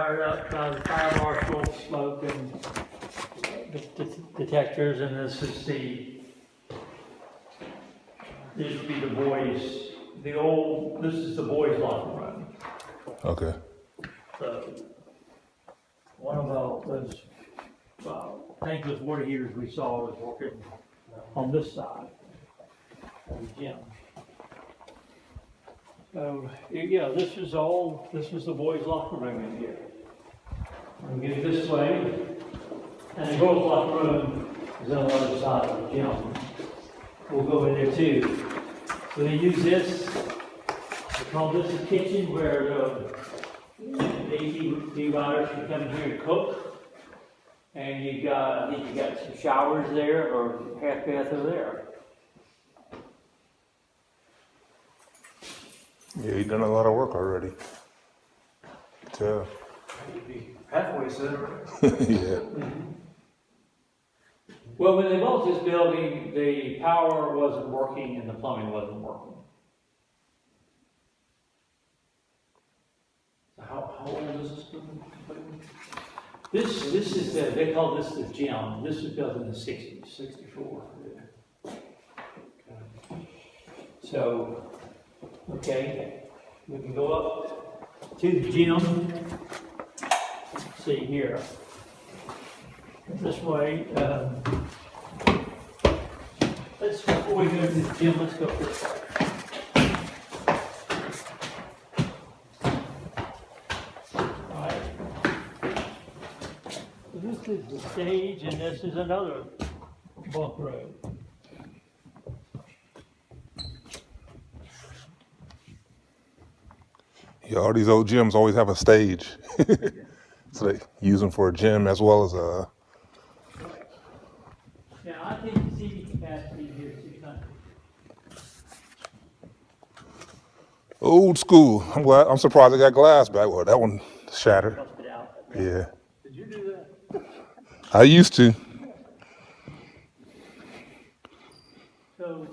fired up by the fire marshal, smoke and detectors, and this would be the boys, this is the boys' locker room. Okay. So, one of those tankless water heaters we saw was working on this side of the gym. So, yeah, this was the boys' locker room in here. We'll get this way, and the girls' locker room is on the other side of the gym. We'll go in there too. So they use this, they call this a kitchen where the AT riders can come in here and cook. And I think you got some showers there, or half bath over there. Yeah, you done a lot of work already. Tell. Halfway through. Yeah. Well, when they built this building, the power wasn't working and the plumbing wasn't working. How old is this building completely? This is they call this the gym. This was built in the 60s, 64. Yeah. Okay. So, okay, we can go up to the gym. Let's see here. This way. Before we go to the gym, let's go this way. This is the stage, and this is another bunk room. Yeah, all these old gyms always have a stage. So they use them for a gym as well as a... Now, I think the seating capacity here is 600. Old school. I'm surprised they got glass back. Well, that one shattered. Busted out. Yeah. Did you do that? I used to. So,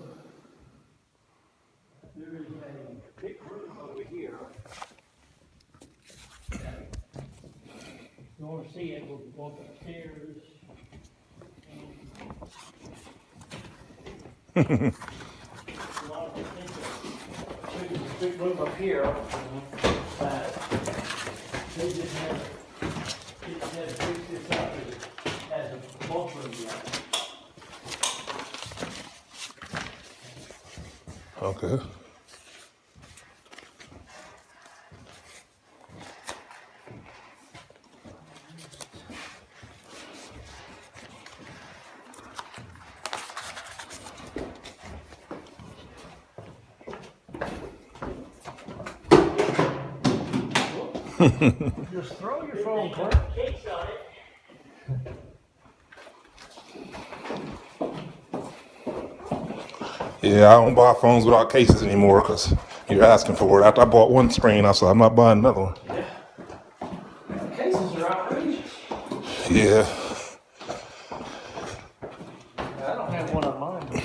there is a big room over here. You want to see it, we'll walk upstairs. A lot of things. There's a big room up here. They just had to fix this up as a bunk room yet. Okay. Just throw your phone, Clint. Case on it. Yeah, I don't buy phones without cases anymore because you're asking for it. After I bought one screen, I said I'm not buying another one. The cases are outrageous. Yeah. I don't have one on mine.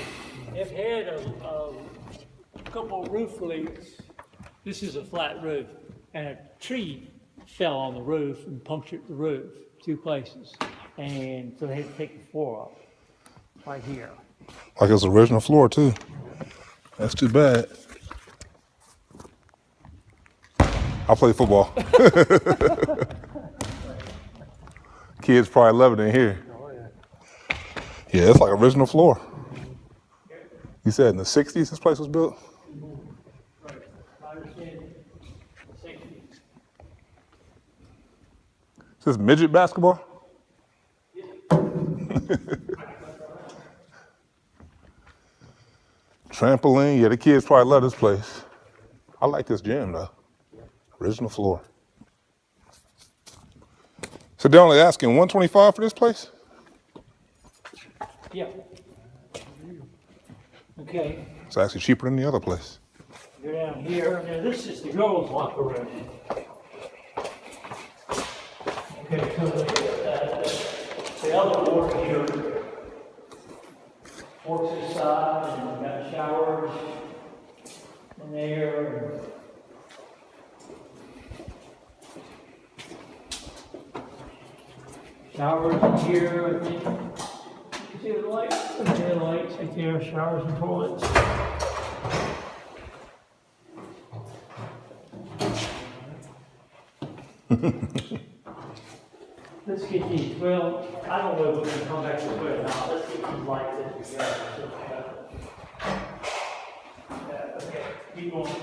I've had a couple roof leaks. This is a flat roof, and a tree fell on the roof and punctured the roof 2 places. And so they had to take the floor off right here. Like it was original floor too. That's too bad. I play football. Kids probably love it in here. Oh, yeah. Yeah, it's like original floor. You said in the 60s this place was built? Right. I understand. 60. Is this midget basketball? Trampoline, yeah, the kids probably love this place. I like this gym though. Original floor. So they're only asking $125 for this place? Yeah. Okay. It's actually cheaper than the other place. Go down here. Now this is the girls' locker room. Okay, so the other ward here works this side, and we've got showers in there. Showers in here, I think. You see the lights? The lights right there, showers and toilets. Let's get these, well, I don't know if we're gonna come back to it or not. Let's get these lights in together. Okay, keep going.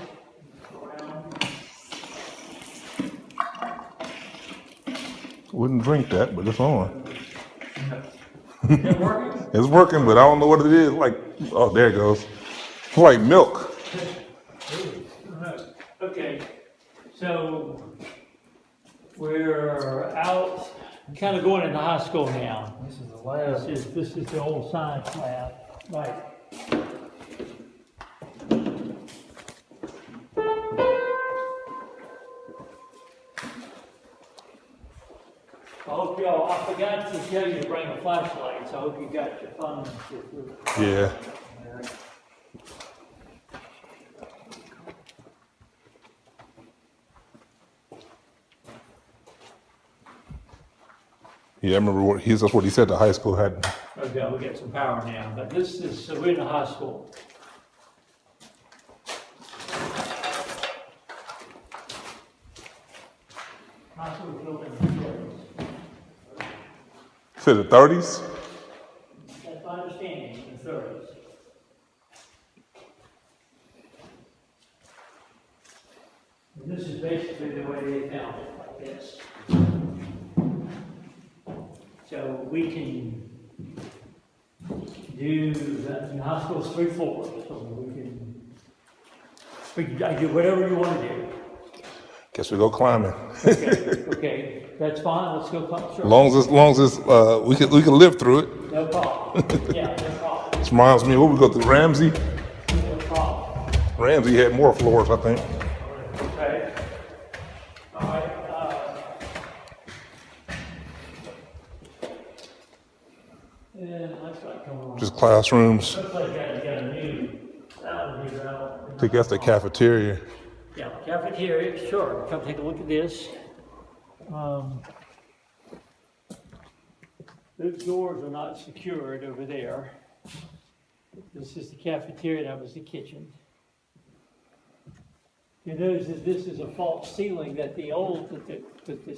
Go around. Wouldn't drink that, but it's on. Is that working? It's working, but I don't know what it is. Like, oh, there it goes. It's like milk. Okay, so we're out, kind of going into high school now. This is the lab. This is the old science lab, right? I hope y'all, I forgot to tell you to bring a flashlight, so I hope you got your phone. Yeah. Yeah, I remember that's what he said the high school had. Okay, we got some power now, but this is, so we're in the high school. High school building. Said the 30s? That's my understanding, in the 30s. And this is basically the way they found it, like this. So we can do the in high school's 3 floors, so we can do whatever you want to do. Guess we go climbing. Okay, that's fine. Let's go climb. Sure. Long as we can live through it. No problem. Yeah, no problem. This reminds me, what we go through Ramsey. No problem. Ramsey had more floors, I think. Okay. All right. And looks like come on. Just classrooms. Looks like you got a new salad here out. I think that's the cafeteria. Yeah, cafeteria, sure. Come take a look at this. Those doors are not secured over there. This is the cafeteria, that was the kitchen. You notice that this is a false ceiling, that the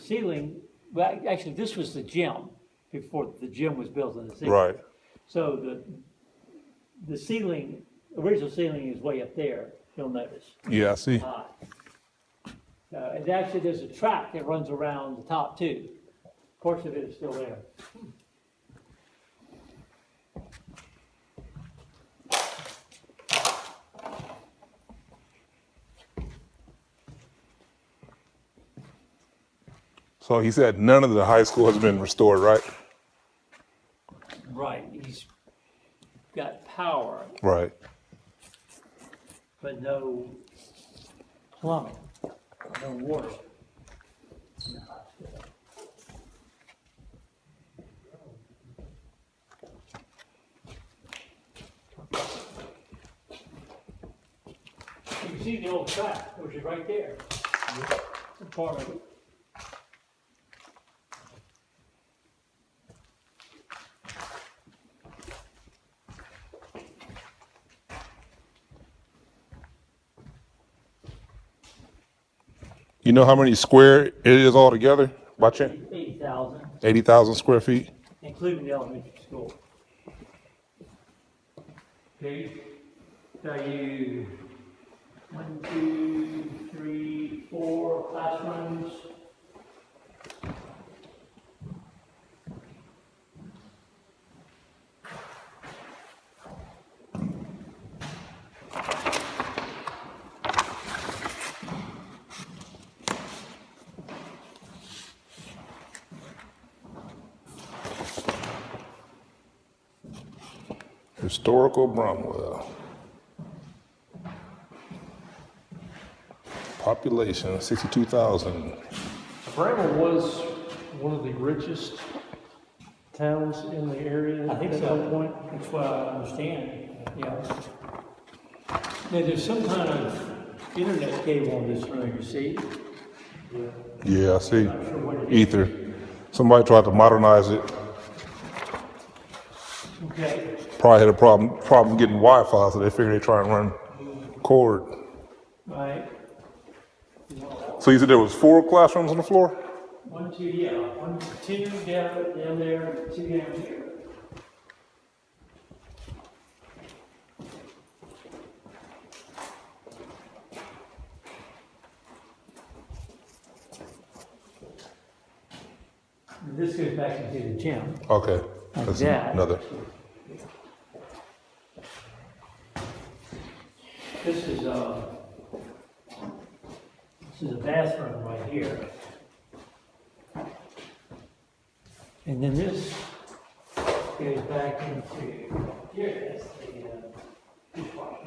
ceiling, well, actually, this was the gym before the gym was built in the ceiling. Right. So the ceiling, original ceiling is way up there, you'll notice. Yeah, I see. And actually, there's a track that runs around the top too. Portion of it is still there. So he said none of the high school has been restored, right? Right, he's got power, Right. but no plumbing, no water. You can see the old track, which is right there. It's a part of it. You know how many square it is altogether by chance? 80,000, 80,000 square feet? including the elementary school. Okay, so you, 1, 2, 3, 4 classrooms. Historical Bramwell. Population 62,000. Bramwell was one of the richest towns in the area I think at so. one point. That's what I understand, yeah. Now, there's some kind of internet cable on this room, you see? Yeah, I see. Not sure what it is. Ether. Somebody tried to modernize it. Okay. Probably had a problem getting Wi-Fi, so they figured they'd try and run cord. Right. So you said there was 4 classrooms on the floor? 1, 2, yeah. 1, 2 down there, 2 down here. And this goes back into the gym. Okay. Like That's that. another. This is a bathroom right here. And then this goes back into here. That's the dishwasher.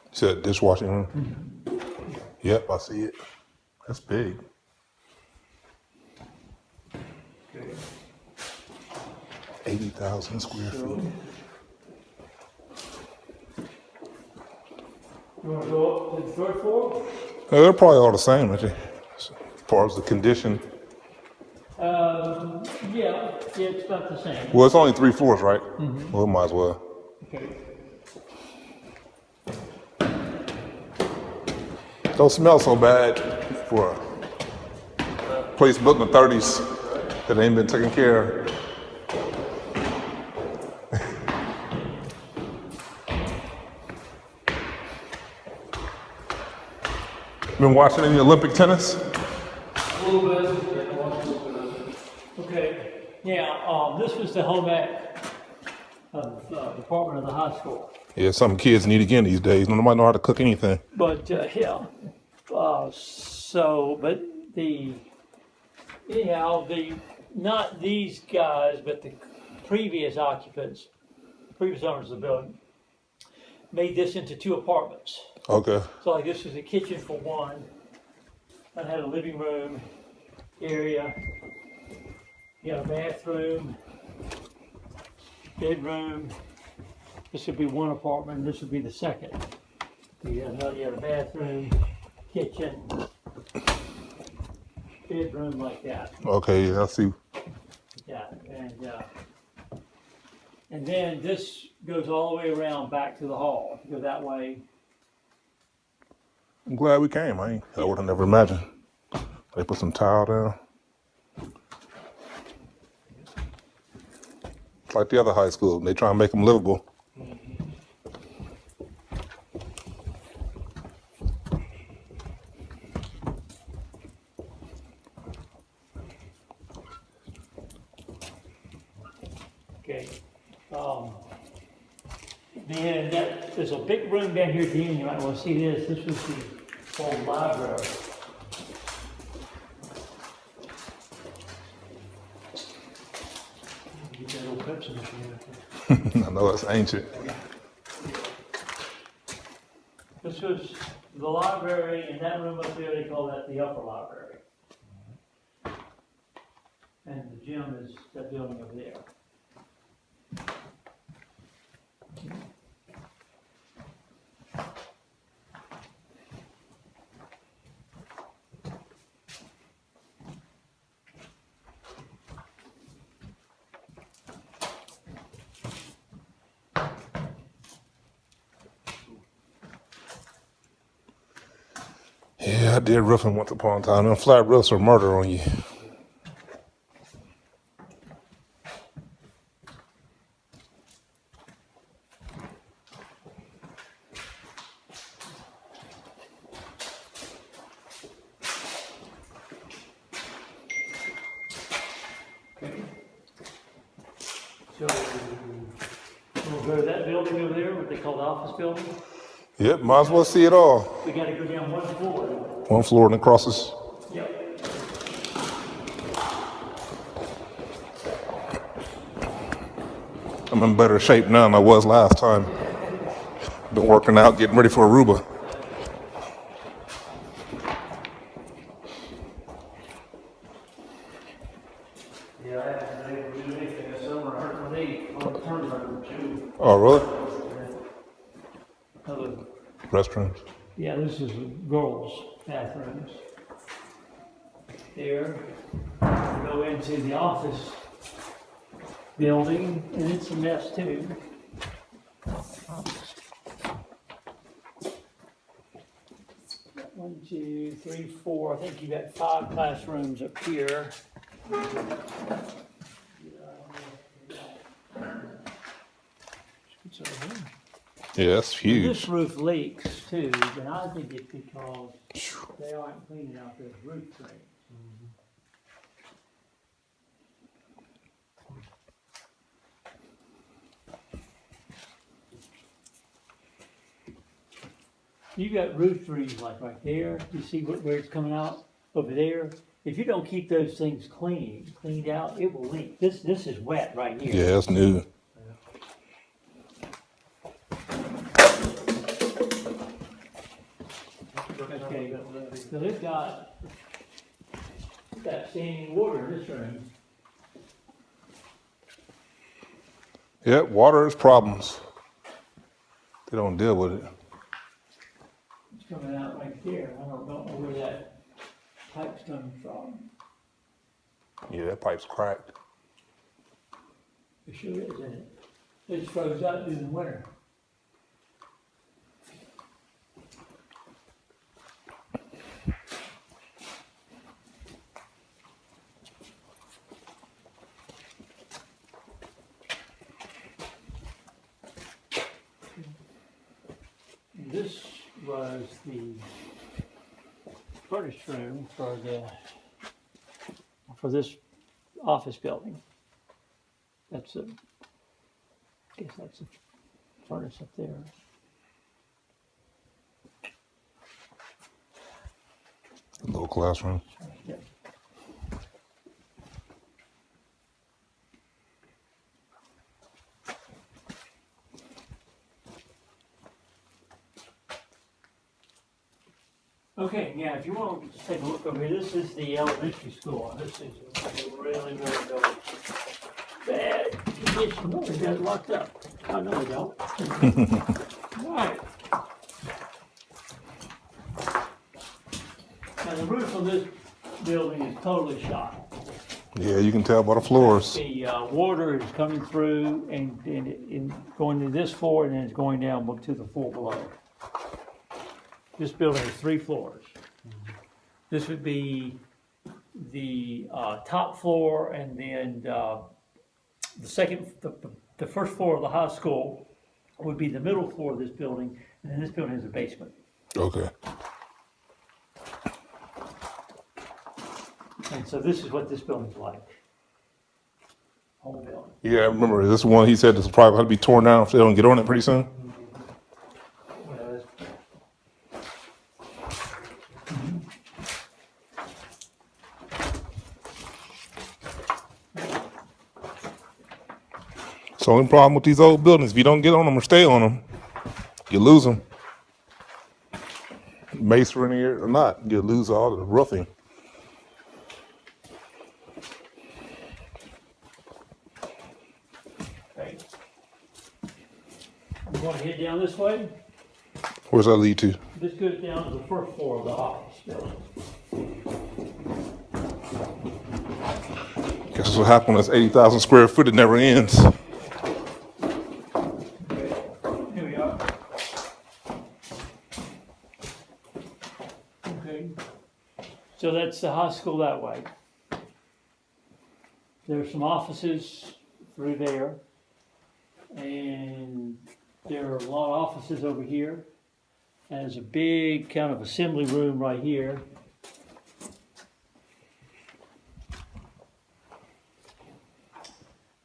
You said dishwashing room? Mm-hmm. Yep, I see it. That's big. Okay. 80,000 square feet. You want to go up to the third floor? They're probably all the same, aren't they? As far as the condition. Yeah, it's about the same. Well, it's only 3 floors, right? Mm-hmm. Well, might as well. Okay. Don't smell so bad for a place built in the 30s that ain't been taken care of. Been watching any Olympic tennis? A little bit. Yeah, I watched a little bit of it. Okay. Yeah, this was the home ec of department of the high school. Yeah, some kids need again these days. Nobody know how to cook anything. But yeah, but not these guys, but the previous occupants, previous owners of the building, made this into 2 apartments. Okay. So like this was a kitchen for one. I had a living room area, you know, bathroom, bedroom. This would be one apartment. This would be the second. You had a bathroom, kitchen, bedroom like that. Okay, yeah, I see. Yeah, and then this goes all the way around back to the hall. Go that way. I'm glad we came. I would have never imagined. They put some tile down. It's like the other high school. They try and make them livable. Okay. Then there's a big room down here at the end. You might want to see this. This was the old library. Get that old Pepsi machine. I know it's ancient. This was the library, and that room up there, they call that the upper library. And the gym is that building over there. Yeah, I did roofing once upon a time. Them flat roofs are murder on you. Okay. So, we'll go to that building over there, what they call the office building. Yep, might as well see it all. We gotta go down 1 floor. 1 floor and it crosses. Yep. I'm in better shape now than I was last time. Been working out, getting ready for Aruba. Yeah, I haven't been able to do anything this summer. I hurt my knee on the turnaround too. Oh, really? Other Restrooms. Yeah, this is girls' bathrooms. There, go into the office building, and it's a mess too. 1, 2, 3, 4. I think you got 5 classrooms up here. It's over here. Yeah, that's And huge. this roof leaks too, and I think it's because they aren't cleaning out those roof drains. You got roof trees like right there. You see where it's coming out over there? If you don't keep those things cleaned out, it will leak. This is wet right here. Yeah, that's new. Okay, so they've got standing water in this room. Yeah, water is problems. They don't deal with it. It's coming out right there. I don't know where that pipe's coming from. Yeah, that pipe's cracked. It sure is, isn't it? It just froze up during the winter. This was the furnace room for this office building. I guess that's a furnace up there. A little classroom. Yeah. Okay, yeah, if you want to take a look over here, this is the elementary school. This is really bad condition. No, they got it locked up. Oh, no, they don't. All right. Now, the roof of this building is totally shot. Yeah, you can tell by the floors. The water is coming through and going to this floor, and then it's going down to the floor below. This building has 3 floors. This would be the top floor, and then the first floor of the high school would be the middle floor of this building, and then this building has a basement. Okay. And so this is what this building's like. Whole building. Yeah, I remember this one he said this will probably have to be torn down if they don't get on it pretty soon. It's the only problem with these old buildings. If you don't get on them or stay on them, you lose them. Masonry or not, you lose all the roofing. Okay. You want to head down this way? Where's that lead to? This goes down to the first floor of the office building. Guess that's what happened when it's 80,000 square foot. It never ends. Here we are. Okay. So that's the high school that way. There's some offices through there. And there are a lot of offices over here. And there's a big kind of assembly room right here.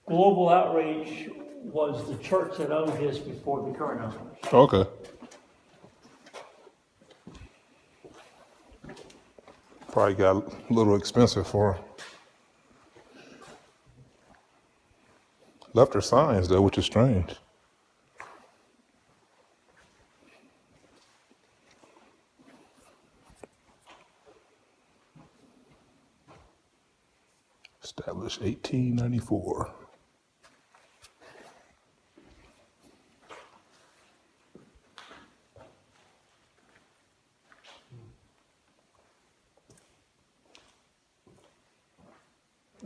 Global Outreach was the church that owned this before the current owners. Okay. Probably got a little expensive for her. Left her signs though, which is strange. Established 1894.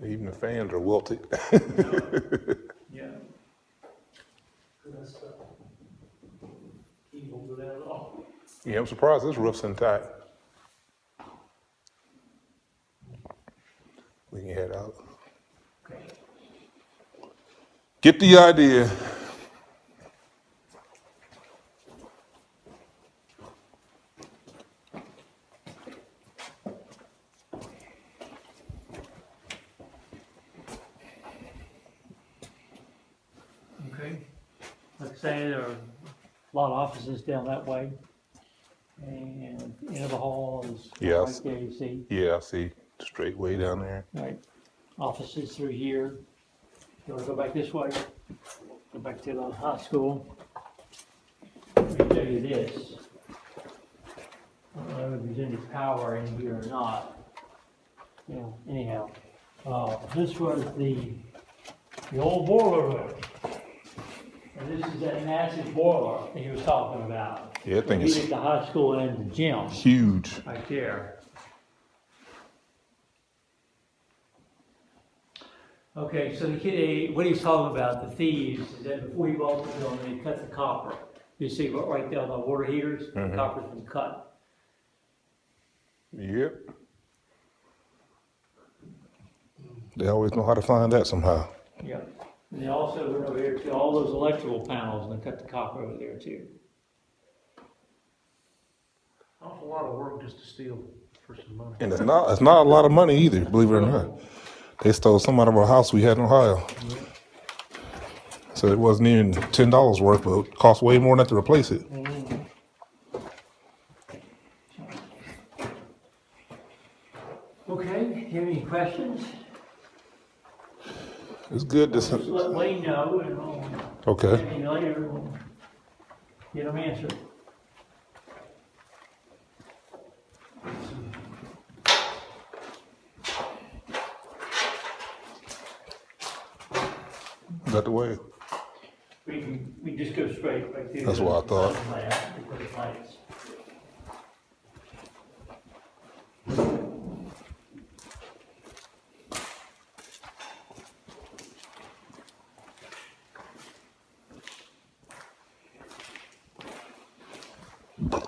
Even the fans are wilted. Yeah. That's the keyboard with that all. Yeah, I'm surprised this roof's intact. We can head out. Okay. Get the idea. Okay. Like I say, there are a lot of offices down that way. And end of the hall is Yes. right there, you see. Yeah, I see. Straight way down there. Right. Offices through here. You wanna go back this way? Go back to the high school. Let me tell you this. I don't know if there's any power in here or not. Yeah, anyhow. This was the old boiler room. And this is that massive boiler that he was talking about. Yeah, I think We it's did the high school and the gym, huge. right there. Okay, so the kid, what he's talking about, the thieves, is that before he bought the building, they cut the copper. You see right there on the water heaters, the copper's been cut. Yep. They always know how to find that somehow. Yeah. And they also went over here to all those electrical panels and cut the copper over there too. Awful lot of work just to steal for some money. And it's not a lot of money either, believe it or not. They stole some out of our house we had in Ohio. So it wasn't even $10 worth, but it cost way more than that to replace it. Okay, do you have any questions? It's good Just to let Wayne know and I'll okay. maybe later we'll get them answered. Is that the way? We just go straight right through. That's what I thought. The lights.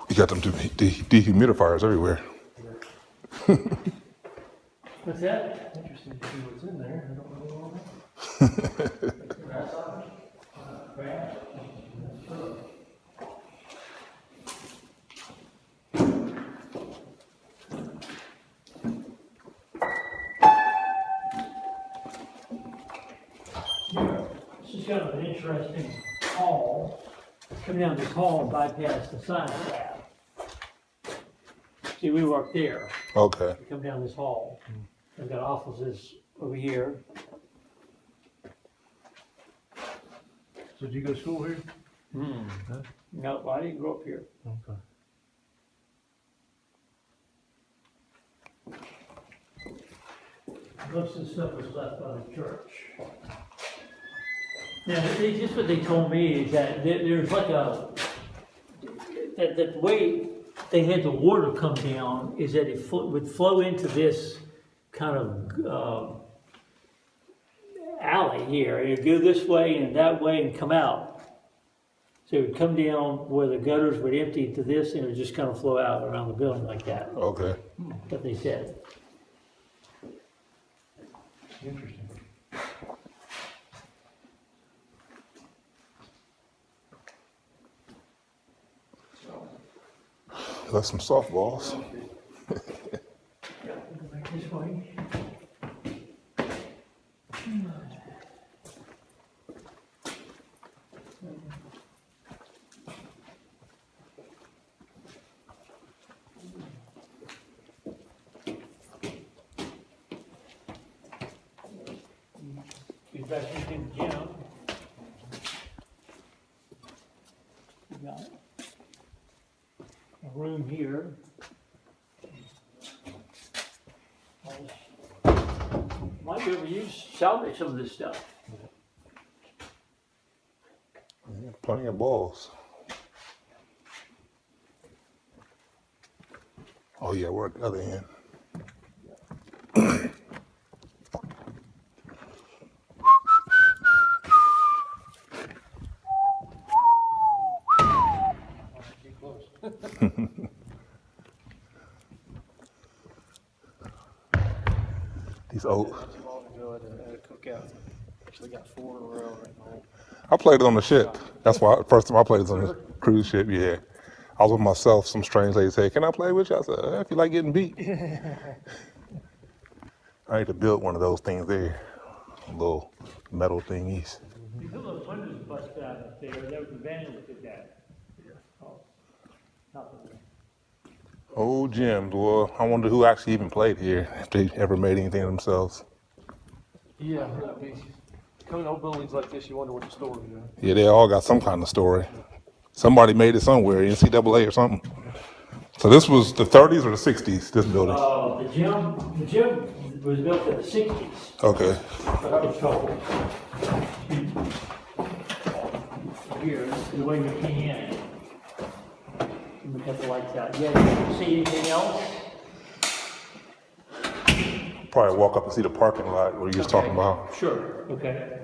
You got them dehumidifiers everywhere. What's that? Interesting to see what's in there. I don't know all that. This is kind of an interesting hall. Come down this hall and bypass the science lab. See, we work there. Okay. Come down this hall. We've got offices over here. So did you go to school here? Huh? No, I didn't grow up here. Okay. Most of the stuff was left by the church. Now, just what they told me is that there's like that the way they had the water come down is that it would flow into this kind of alley here. It would go this way and that way and come out. So it would come down where the gutters would empty to this and it would just kind of flow out around the building like that. Okay. That's what they said. Interesting. That's some softballs. Go back this way. Get back into the gym. You got a room here. Might be able to salvage some of this stuff. Yeah, plenty of balls. Oh yeah, we're at the other end. these old. Not too long ago at a cookout. Actually got 4 in a row right now. I played it on the ship. That's why first time I played it on the cruise ship. Yeah, I was with myself. Some strange lady said, "Can I play with you?" I said, "If you like getting beat." I need to build one of those things there, little metal thingies. You put those windows busted out up there, that was the vandals did that. Oh, nothing. Old gyms. Well, I wonder who actually even played here, if they ever made anything themselves. Yeah, that'd be. Coming to old buildings like this, you wonder what the story is. Yeah, they all got some kind of story. Somebody made it somewhere, NCAA or something. So this was the 30s or the 60s, this building? The gym was built in the 60s. Okay. It's called. Here, the way we came in. We got the lights out. Yeah, see anything else? Probably walk up and see the parking lot where you was talking about. Sure, okay.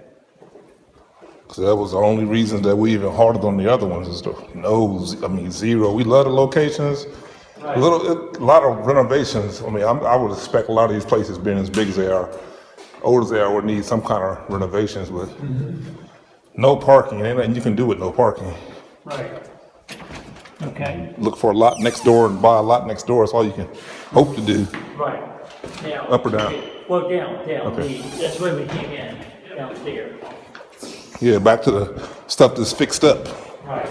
So that was the only reason that we even harder on the other ones is zero. We love the locations. Right. A lot of renovations. I mean, I would expect a lot of these places being as big as they are, old as they are, would need some kind of renovations, but no parking. Ain't nothing you can do with no parking. Right. Okay. Look for a lot next door and buy a lot next door. That's all you can hope to do. Right. Now. Up or down? Well, down. Okay. That's the way we came in, downstairs. Yeah, back to the stuff that's fixed up. Right.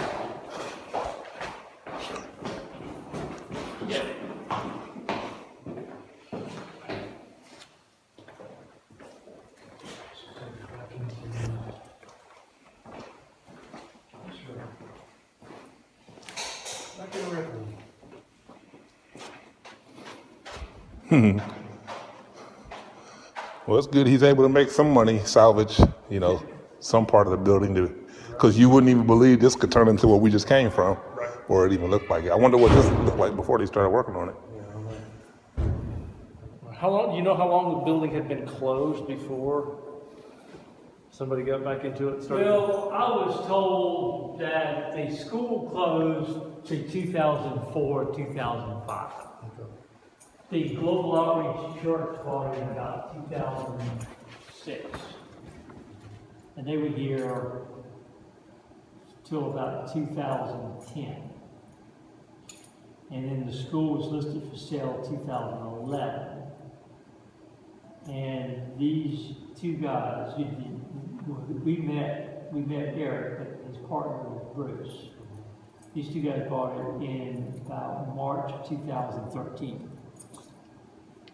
Yeah. Back in the record. Well, it's good he's able to make some money, salvage, some part of the building, because you wouldn't even believe this could turn into what we just came from, or it even looked like it. I wonder what this looked like before they started working on it. How long? Do you know how long the building had been closed before somebody got back into it? And started? Well, I was told that the school closed to 2004, 2005. The Global Outreach Church bought it in about 2006. And they were here till about 2010. And then the school was listed for sale 2011. And these two guys, we met Eric, his partner was Bruce. These two guys bought it in about March of 2013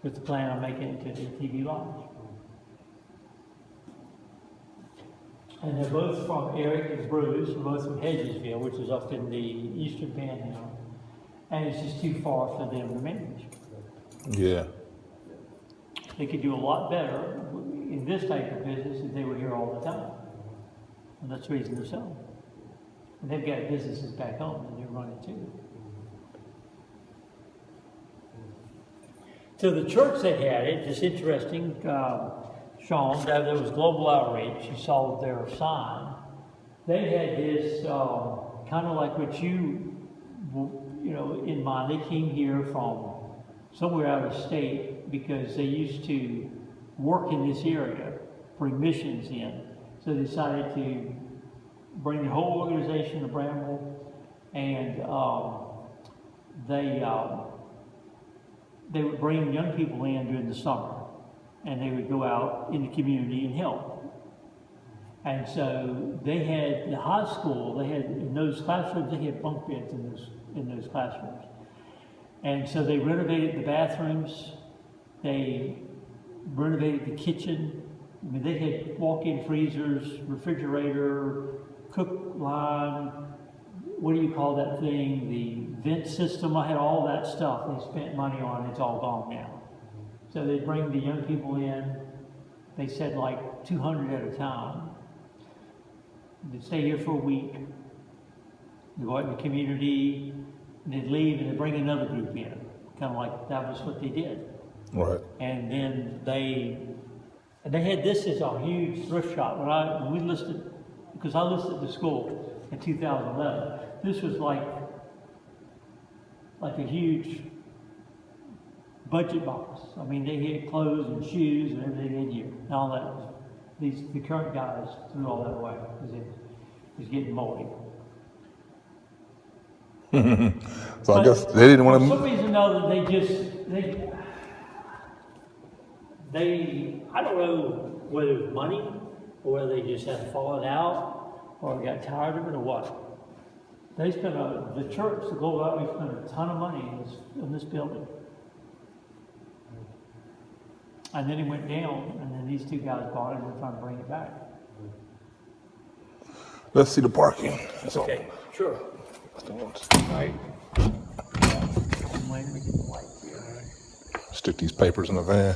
with the plan on making it into the TV Lodge. And they're both from, Eric and Bruce, are both from Hedgesville, which is up in the eastern panhandle. And it's just too far for them to manage. Yeah. They could do a lot better in this type of business if they were here all the time. And that's the reason they're selling. And they've got businesses back home that they're running too. So the church that had it, just interesting, Sean, there was Global Outreach, you saw their sign. They had this kind of like what in mind. They came here from somewhere out of state because they used to work in this area, bring missions in. So they decided to bring the whole organization to Bramwell, and they would bring young people in during the summer, and they would go out in the community and help. And so they had the high school. They had in those classrooms. They had bunk beds in those classrooms. And so they renovated the bathrooms, they renovated the kitchen. I mean, they had walk-in freezers, refrigerator, cook line, what do you call that thing, the vent system. I had all that stuff they spent money on. It's all gone now. So they bring the young people in. They said like 200 at a time. They'd stay here for a week. They go out in the community, and they'd leave, and they'd bring another group in. Kind of like that was what they did. Right. And then they had this as a huge thrift shop. When we listed, because I listed the school in 2011, this was like a huge budget box. I mean, they had clothes and shoes and everything in here, and all that. The current guys threw all that away because it was getting moldy. So I guess they didn't want For some to. reason, though, I don't know whether it was money or whether they just had fallen out or got tired of it or what. They spent the church, the Global Outreach, spent a ton of money in this building. And then it went down, and then these two guys bought it and we're trying to bring it back. Let's see the parking. That's all. Okay, sure. All Right. When we get the light here. Stick these papers in the van.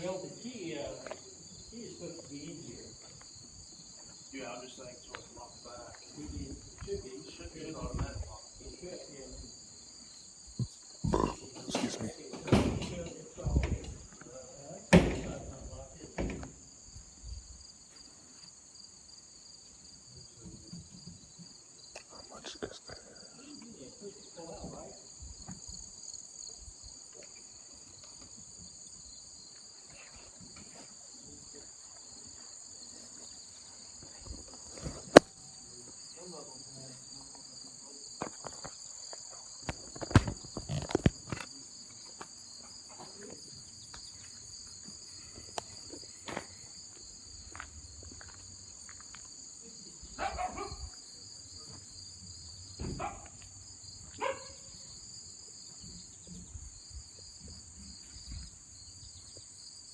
Well, the key is supposed to be in here. Yeah, I'm just saying, so it's locked back. It should be an automatic lock. It should, yeah. Excuse me. How much is that?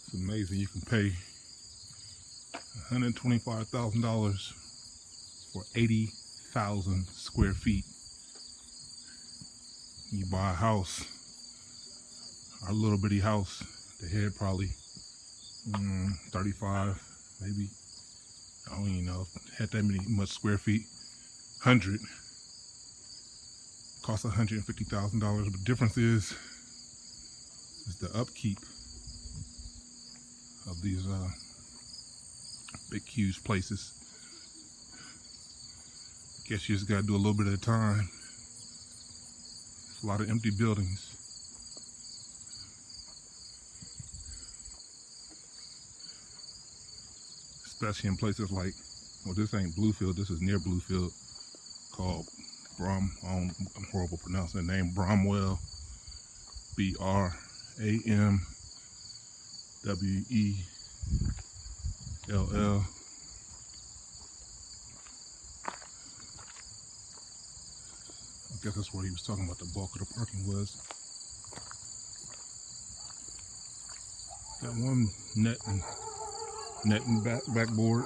It's amazing you can pay $125,000 for 80,000 square feet. You buy a house, our little bitty house, the head probably 35, maybe. I don't even know if it had that much square feet. 100 costs $150,000. But the difference is the upkeep of these big, huge places. Guess you just gotta do a little bit at a time. There's a lot of empty buildings. Especially in places like, well, this ain't Bluefield, this is near Bluefield, called I'm horrible pronouncing the name, Bramwell, Bramwell. I guess that's where he was talking about the bulk of the parking was. Got one net and backboard.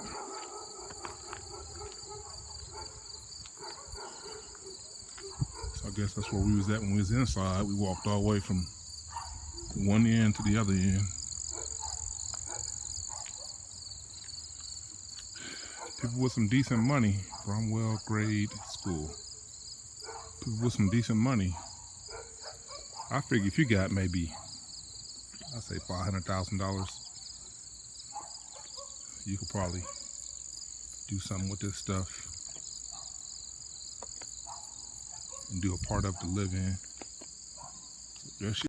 So I guess that's where we was at when we was inside. We walked all the way from one end to the other end. People with some decent money, Bramwell Grade School. People with some decent money. I figure if you got maybe, I'd say $500,000, you could probably do something with this stuff and do a part of it to live in. There she